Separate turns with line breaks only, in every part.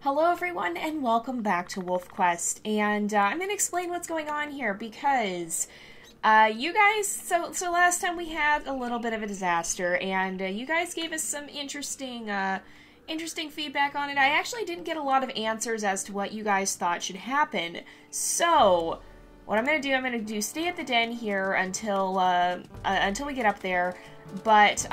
Hello everyone and welcome back to WolfQuest, and I'm going to explain what's going on here because you guys, so last time we had a little bit of a disaster and you guys gave us some interesting feedback on it. I actually didn't get a lot of answers as to what you guys thought should happen, so what I'm going to do, stay at the den here until we get up there, but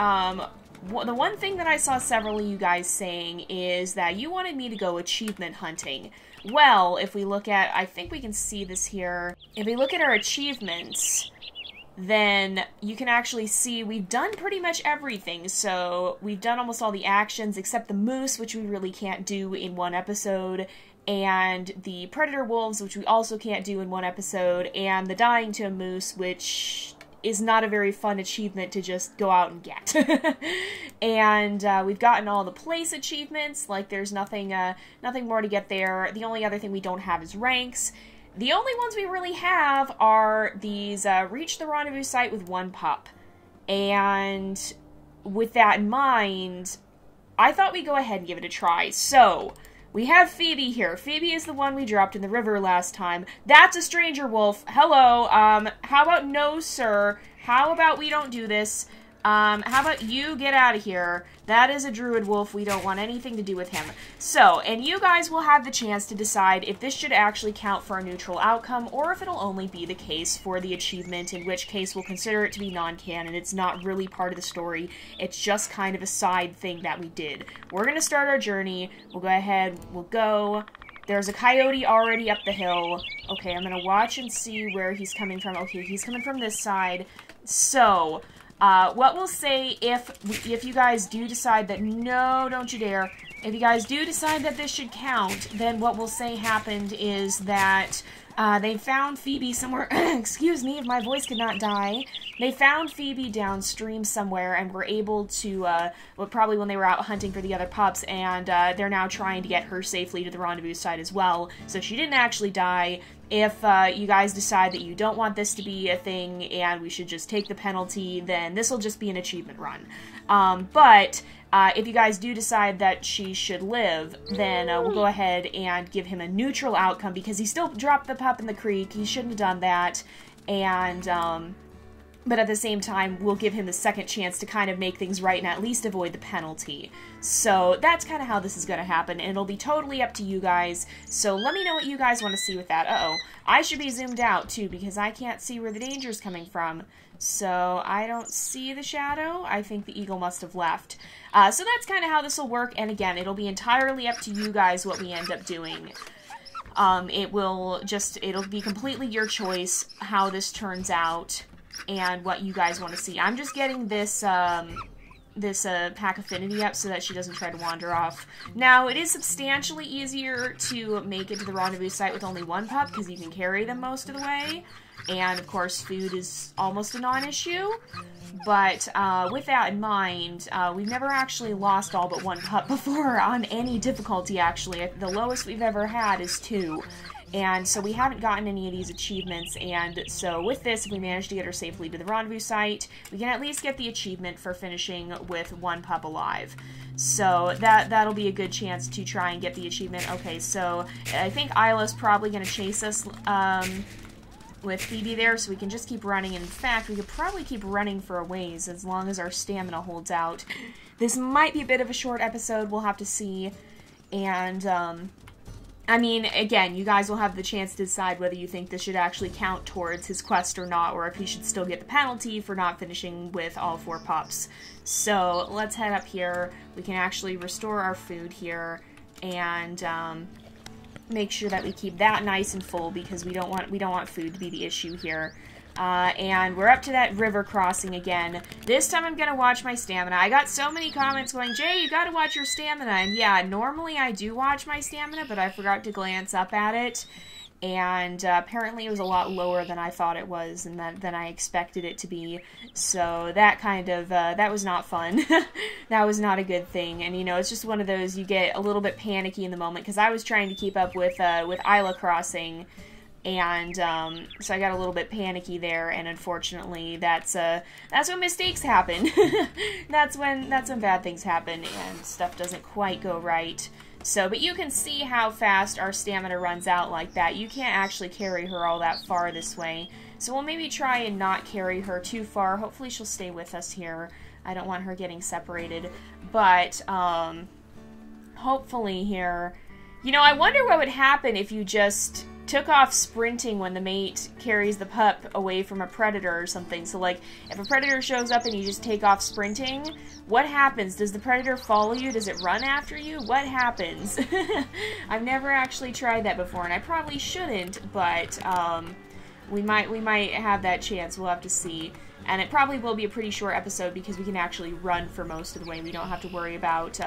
the one thing that I saw several of you guys saying is that you wanted me to go achievement hunting. Well, if we look at, I think we can see this here, if we look at our achievements, then you can actually see we've done pretty much everything. So we've done almost all the actions except the moose, which we really can't do in one episode, and the predator wolves, which we also can't do in one episode, and the dying to a moose, which is not a very fun achievement to just go out and get. And we've gotten all the place achievements, like there's nothing more to get there. The only other thing we don't have is ranks. The only ones we really have are these reach the rendezvous site with one pup. And with that in mind, I thought we'd go ahead and give it a try. So we have Phoebe here. Phoebe is the one we dropped in the river last time. That's a stranger wolf. Hello. How about no, sir? How about we don't do this? How about you get out of here? That is a druid wolf. We don't want anything to do with him. So, and you guys will have the chance to decide if this should actually count for a neutral outcome, or if it'll only be the case for the achievement, in which case we'll consider it to be non-canon. It's not really part of the story. It's just kind of a side thing that we did. We're gonna start our journey. We'll go ahead. We'll go. There's a coyote already up the hill. Okay, I'm gonna watch and see where he's coming from. Okay, he's coming from this side. So what we'll say if you guys do decide that, no, don't you dare, if you guys do decide that this should count, then what we'll say happened is that they found Phoebe somewhere, excuse me if my voice could not die, they found Phoebe downstream somewhere and were able to, well, probably when they were out hunting for the other pups, and they're now trying to get her safely to the rendezvous site as well, so she didn't actually die. If you guys decide that you don't want this to be a thing and we should just take the penalty, then this will just be an achievement run. But if you guys do decide that she should live, then we'll go ahead and give him a neutral outcome, because he still dropped the pup in the creek. He shouldn't have done that. And but at the same time, we'll give him the second chance to kind of make things right and at least avoid the penalty. So that's kind of how this is going to happen, and it'll be totally up to you guys. So let me know what you guys want to see with that. Uh-oh. I should be zoomed out, too, because I can't see where the danger's coming from. So I don't see the shadow. I think the eagle must have left. So that's kind of how this will work, and again, it'll be entirely up to you guys what we end up doing. It'll be completely your choice how this turns out and what you guys want to see. I'm just getting this pack affinity up so that she doesn't try to wander off. Now, it is substantially easier to make it to the rendezvous site with only one pup, because you can carry them most of the way, and of course food is almost a non-issue. But with that in mind, we've never actually lost all but one pup before on any difficulty, actually. The lowest we've ever had is 2. And so we haven't gotten any of these achievements, and so with this, if we manage to get her safely to the rendezvous site, we can at least get the achievement for finishing with one pup alive. So that'll be a good chance to try and get the achievement. Okay, so I think Isla's probably going to chase us with Phoebe there, so we can just keep running. In fact, we could probably keep running for a ways as long as our stamina holds out. This might be a bit of a short episode, we'll have to see, and I mean, again, you guys will have the chance to decide whether you think this should actually count towards his quest or not, or if he should still get the penalty for not finishing with all 4 pups. So, let's head up here. We can actually restore our food here, and make sure that we keep that nice and full, because we don't want food to be the issue here. And we're up to that river crossing again. This time I'm gonna watch my stamina. I got so many comments going, Jay, you gotta watch your stamina. And yeah, normally I do watch my stamina, but I forgot to glance up at it. And apparently it was a lot lower than I thought it was, and than I expected it to be. So that kind of, that was not fun. That was not a good thing. And you know, it's just one of those, you get a little bit panicky in the moment, because I was trying to keep up with Isla crossing. And so I got a little bit panicky there, and unfortunately, that's when mistakes happen. that's when bad things happen, and stuff doesn't quite go right. So, but you can see how fast our stamina runs out like that. You can't actually carry her all that far this way. So we'll maybe try and not carry her too far. Hopefully she'll stay with us here. I don't want her getting separated. But, hopefully here... You know, I wonder what would happen if you just took off sprinting when the mate carries the pup away from a predator or something. So, like, if a predator shows up and you just take off sprinting, what happens? Does the predator follow you? Does it run after you? What happens? I've never actually tried that before, and I probably shouldn't, but we might have that chance. We'll have to see. And it probably will be a pretty short episode because we can actually run for most of the way. We don't have to worry about...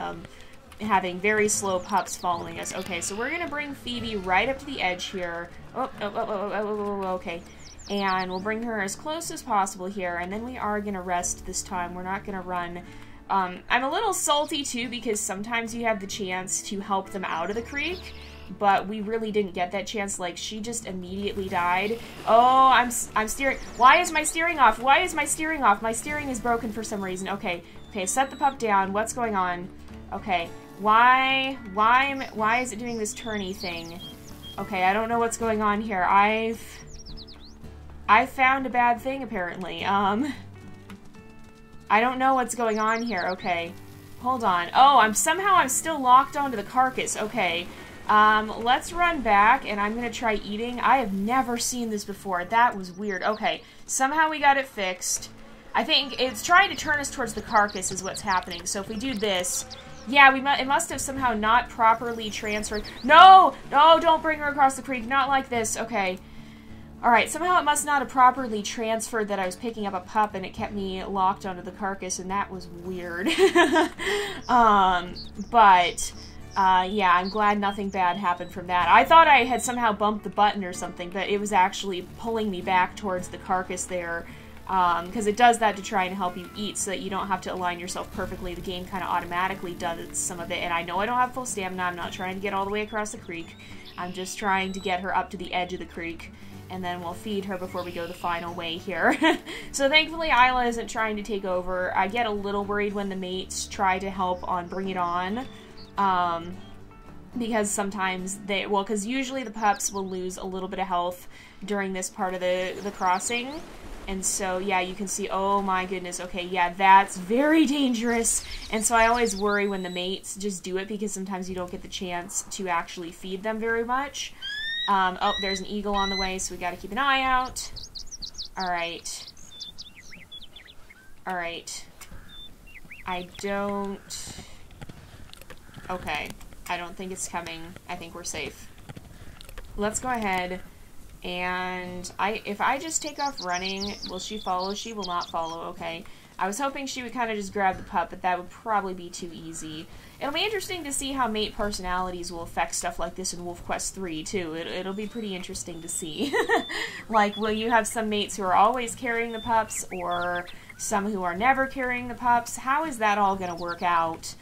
having very slow pups following us. Okay, so we're going to bring Phoebe right up to the edge here. Okay. And we'll bring her as close as possible here, and then we are going to rest this time. We're not going to run. I'm a little salty, too, because sometimes you have the chance to help them out of the creek, but we really didn't get that chance. Like, she just immediately died. Oh, I'm steering. Why is my steering off? Why is my steering off? My steering is broken for some reason. Okay, set the pup down. What's going on? Okay. Why is it doing this turny thing? Okay, I don't know what's going on here. I found a bad thing, apparently. I don't know what's going on here. Okay, hold on. Oh, I'm still locked onto the carcass. Okay, let's run back, and I'm gonna try eating. I have never seen this before. That was weird. Okay, somehow we got it fixed. I think it's trying to turn us towards the carcass is what's happening. So if we do this... Yeah, it must have somehow not properly transferred. No! No, don't bring her across the creek. Not like this. Okay. Alright, somehow it must not have properly transferred that I was picking up a pup and it kept me locked onto the carcass, and that was weird. Yeah, I'm glad nothing bad happened from that. I thought I had somehow bumped the button or something, but it was actually pulling me back towards the carcass there. Because it does that to try and help you eat so that you don't have to align yourself perfectly. The game kind of automatically does some of it, and I know I don't have full stamina. I'm not trying to get all the way across the creek. I'm just trying to get her up to the edge of the creek, and then we'll feed her before we go the final way here. So thankfully Isla isn't trying to take over. I get a little worried when the mates try to help on Bring It On, because sometimes because usually the pups will lose a little bit of health during this part of the crossing. And so, yeah, you can see, oh my goodness, okay, yeah, that's very dangerous. And so I always worry when the mates just do it because sometimes you don't get the chance to actually feed them very much. Oh, there's an eagle on the way, so we gotta keep an eye out. Alright. Alright. I don't... Okay. I don't think it's coming. I think we're safe. Let's go ahead... And if I just take off running, will she follow? She will not follow, okay. I was hoping she would kind of just grab the pup, but that would probably be too easy. It'll be interesting to see how mate personalities will affect stuff like this in WolfQuest 3, too. It'll be pretty interesting to see. Like, will you have some mates who are always carrying the pups, or some who are never carrying the pups? How is that all going to work out?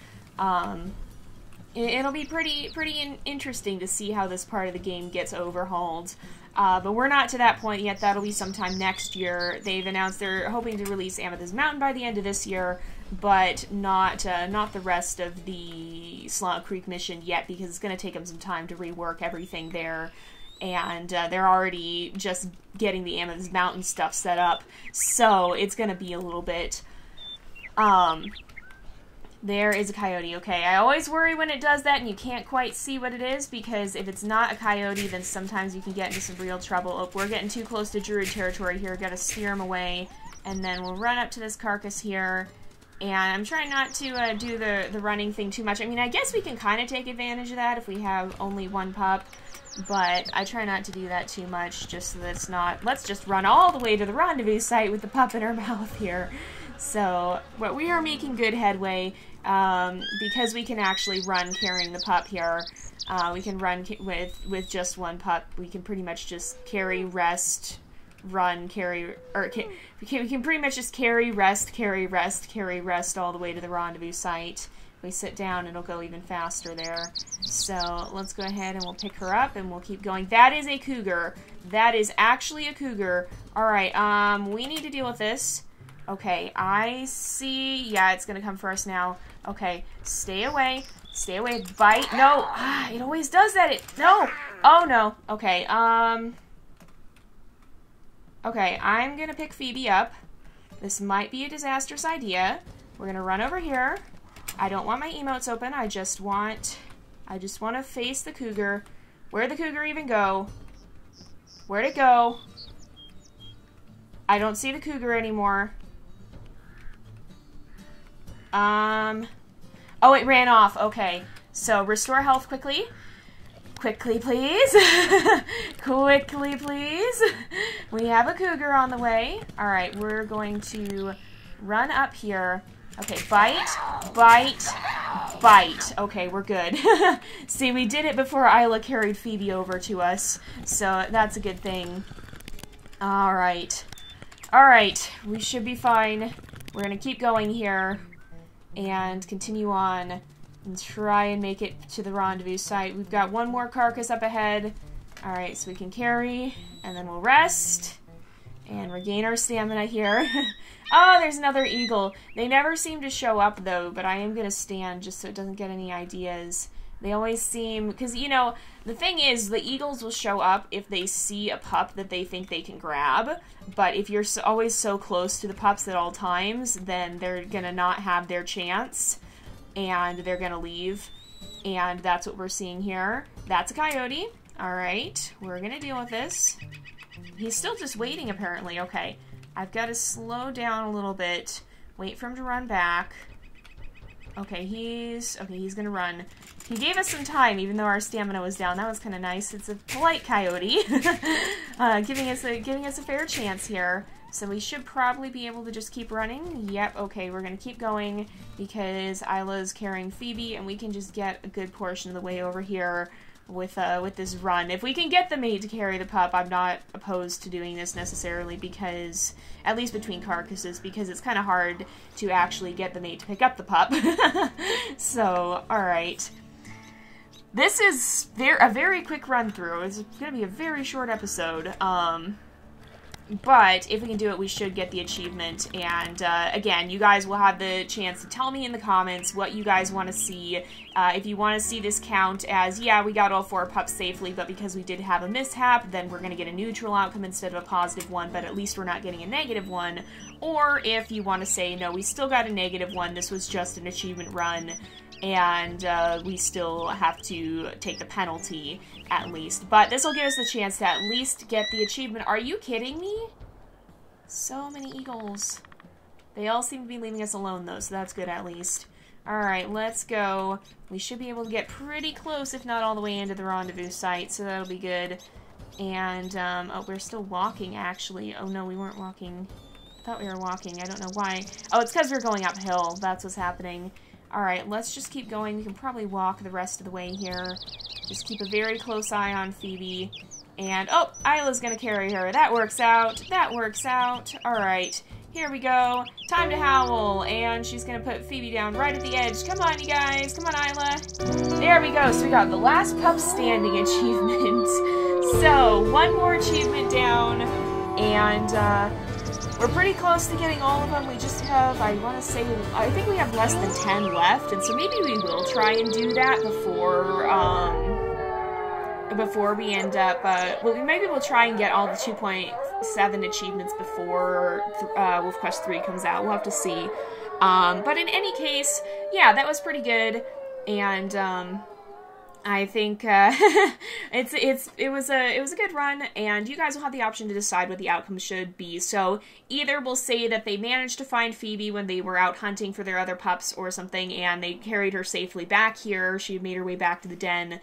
It'll be pretty interesting to see how this part of the game gets overhauled. But we're not to that point yet. That'll be sometime next year. They've announced they're hoping to release Amethyst Mountain by the end of this year, but not the rest of the Slaughter Creek mission yet, because it's going to take them some time to rework everything there. And they're already just getting the Amethyst Mountain stuff set up, so it's going to be a little bit... There is a coyote. Okay, I always worry when it does that and you can't quite see what it is, because if it's not a coyote, then sometimes you can get into some real trouble. Oh, we're getting too close to Druid territory here. Gotta steer him away. And then we'll run up to this carcass here. And I'm trying not to do the running thing too much. I mean, I guess we can kind of take advantage of that if we have only one pup. But I try not to do that too much, just so that it's not... Let's just run all the way to the rendezvous site with the pup in our mouth here. So, but we are making good headway, because we can actually run carrying the pup here. We can run with just one pup. We can pretty much just carry, rest, run, carry, or we can pretty much just carry, rest, carry, rest, carry, rest all the way to the rendezvous site. If we sit down, it'll go even faster there. So let's go ahead and we'll pick her up and we'll keep going. That is a cougar. That is actually a cougar. All right, we need to deal with this. Okay, I see. Yeah, it's gonna come for us now. Okay, stay away. Stay away. Bite. No. Ah, it always does that. No. Oh, no. Okay, okay, I'm gonna pick Phoebe up. This might be a disastrous idea. We're gonna run over here. I don't want my emotes open. I just want to face the cougar. Where'd the cougar even go? Where'd it go? I don't see the cougar anymore. Oh, it ran off. Okay. So, restore health quickly. Quickly, please. Quickly, please. We have a cougar on the way. Alright, we're going to run up here. Okay, bite, bite, bite. Okay, we're good. See, we did it before Isla carried Phoebe over to us, so that's a good thing. Alright. Alright, we should be fine. We're gonna keep going here and continue on and try and make it to the rendezvous site. We've got one more carcass up ahead. Alright, so we can carry, and then we'll rest and regain our stamina here. Oh, there's another eagle. They never seem to show up, though, but I am going to stand just so it doesn't get any ideas. They always seem... Because, you know, the thing is, the eagles will show up if they see a pup that they think they can grab, but if you're always so close to the pups at all times, then they're going to not have their chance, and they're going to leave, and that's what we're seeing here. That's a coyote. Alright, we're going to deal with this. He's still just waiting, apparently. Okay. I've got to slow down a little bit. Wait for him to run back. Okay, he's gonna run. He gave us some time, even though our stamina was down. That was kind of nice. It's a polite coyote, giving us a fair chance here. So we should probably be able to just keep running. Yep. Okay, we're gonna keep going because Isla's carrying Phoebe, and we can just get a good portion of the way over here with this run. If we can get the mate to carry the pup, I'm not opposed to doing this necessarily, because, at least between carcasses, because it's kind of hard to actually get the mate to pick up the pup. So, alright. This is a very quick run through. It's going to be a very short episode. But if we can do it, we should get the achievement. And again, you guys will have the chance to tell me in the comments what you guys want to see. If you want to see this count as, yeah, we got all 4 pups safely, but because we did have a mishap, then we're going to get a neutral outcome instead of a positive one, but at least we're not getting a negative one. Or if you want to say, no, we still got a negative one, this was just an achievement run, and we still have to take the penalty, at least. But this will give us the chance to at least get the achievement. Are you kidding me? So many eagles. They all seem to be leaving us alone, though, so that's good at least. Alright, let's go. We should be able to get pretty close, if not all the way into the rendezvous site, so that'll be good. And, oh, we're still walking, actually. Oh, no, we weren't walking. I thought we were walking. I don't know why. Oh, it's because we're going uphill. That's what's happening. Alright, let's just keep going. We can probably walk the rest of the way here. Just keep a very close eye on Phoebe. And, oh, Isla's gonna carry her. That works out. That works out. Alright, here we go. Time to howl. And she's gonna put Phoebe down right at the edge. Come on, you guys. Come on, Isla. There we go. So we got the last pup standing achievement. So, one more achievement down. And, we're pretty close to getting all of them. We just have, I want to say, I think we have less than 10 left, and so maybe we will try and do that before we end up, well, maybe we'll try and get all the 2.7 achievements before WolfQuest 3 comes out. We'll have to see. But in any case, yeah, that was pretty good, and, I think it was a good run, and you guys will have the option to decide what the outcome should be. So either we'll say that they managed to find Phoebe when they were out hunting for their other pups or something, and they carried her safely back here. She made her way back to the den,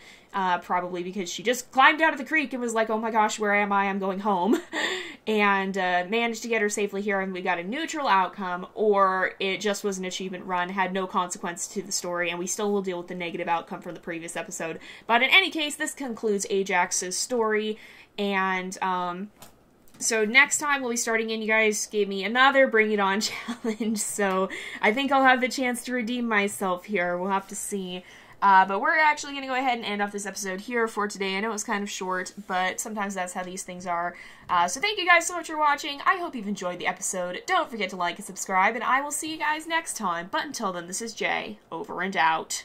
probably because she just climbed out of the creek and was like, oh my gosh, where am I? I'm going home. And managed to get her safely here, and we got a neutral outcome, or it just was an achievement run, had no consequence to the story, and we still will deal with the negative outcome from the previous episode. But in any case, this concludes Ajax's story, and so next time we'll be starting in, you guys gave me another Bring It On challenge, so I think I'll have the chance to redeem myself here. We'll have to see. But we're actually going to go ahead and end off this episode here for today. I know it's kind of short, but sometimes that's how these things are. So thank you guys so much for watching. I hope you've enjoyed the episode. Don't forget to like and subscribe, and I will see you guys next time. But until then, this is Jay, over and out.